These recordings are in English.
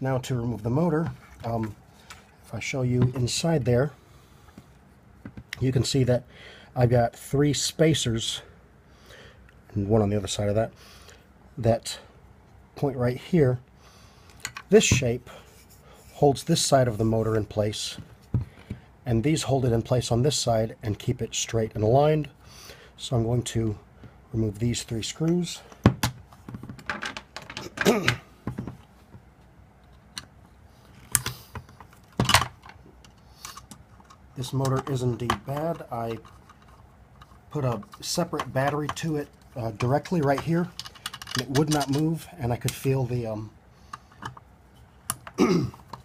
Now to remove the motor, if I show you inside there, you can see that I've got 3 spacers, and one on the other side of that, that point right here. This shape holds this side of the motor in place, and these hold it in place on this side and keep it straight and aligned. So I'm going to remove these 3 screws. This motor is indeed bad. I put a separate battery to it directly right here, and it would not move, and I could feel the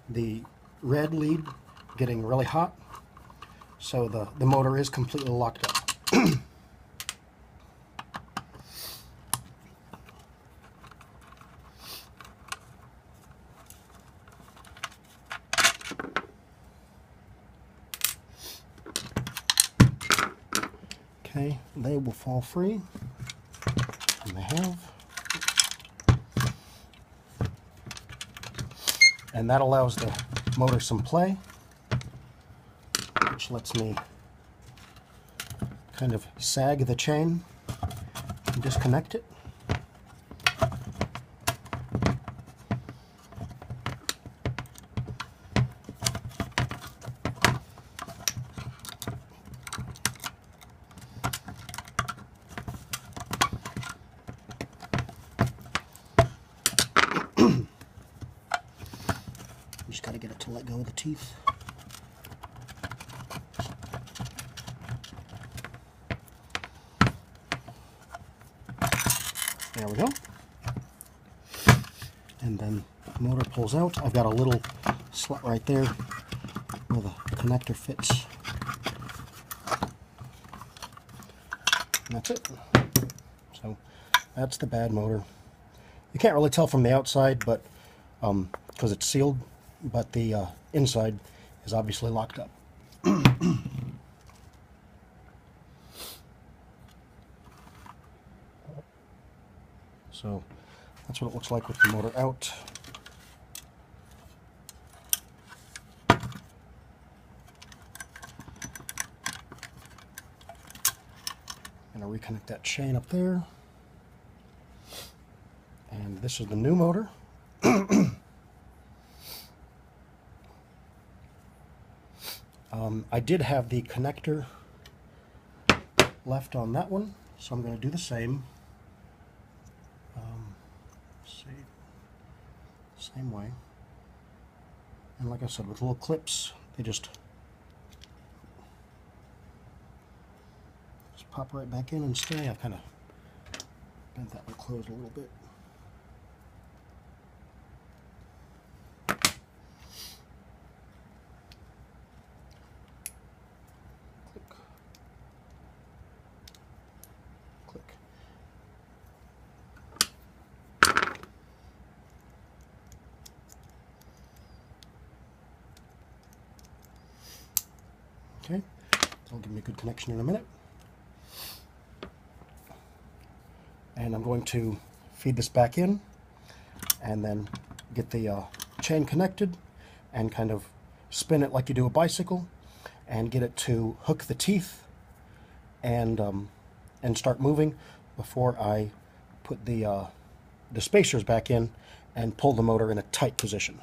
the red lead getting really hot. So the motor is completely locked up. Okay, they will fall free, and they have. And that allows the motor some play, which lets me kind of sag the chain and disconnect it. Just got to get it to let go of the teeth. There we go. And then the motor pulls out. I've got a little slot right there where the connector fits. And that's it. So that's the bad motor. You can't really tell from the outside, but because it's sealed, but the inside is obviously locked up. So that's what it looks like with the motor out. I'm going to reconnect that chain up there. And this is the new motor. I did have the connector left on that one, so I'm going to do the same. Let's see, same way. And like I said, with little clips, they just pop right back in and stay. I've kind of bent that one closed a little bit. Click. Okay, that'll give me a good connection in a minute. And I'm going to feed this back in and then get the chain connected and kind of spin it like you do a bicycle and get it to hook the teeth and start moving before I put the spacers back in and pull the motor in a tight position.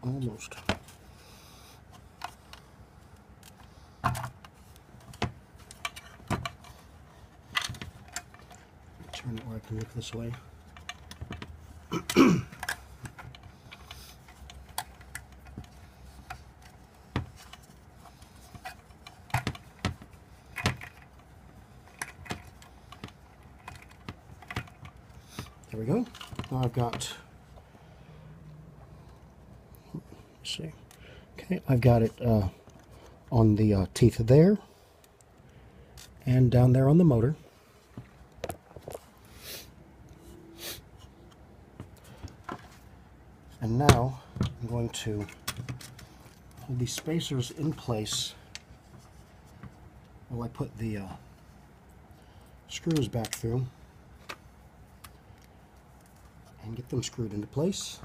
Almost. Turn it where I can look this way. There we go. Now I've got, let's see. Okay, I've got it on the teeth there and down there on the motor. And now I'm going to hold these spacers in place while I put the screws back through and get them screwed into place.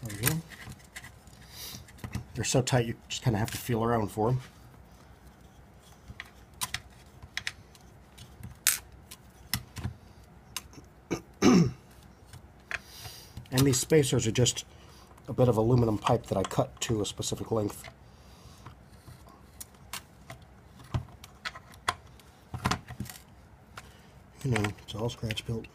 There we go. They're so tight you just kind of have to feel around for them. And these spacers are just a bit of aluminum pipe that I cut to a specific length. You know, it's all scratch built.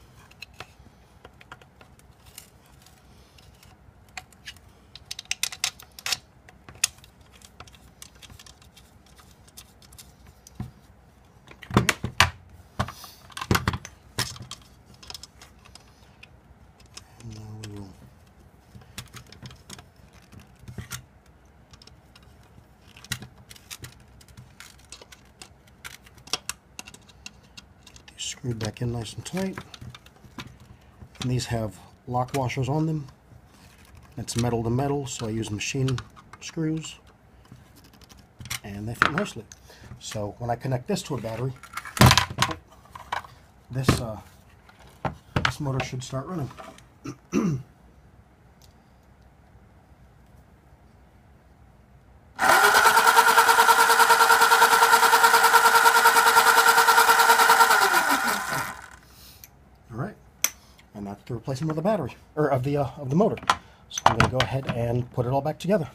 Screwed back in nice and tight. And these have lock washers on them. It's metal to metal, so I use machine screws. And they fit nicely. So when I connect this to a battery, this motor should start running. And that's the replacement of the battery, or of the motor. So I'm going to go ahead and put it all back together.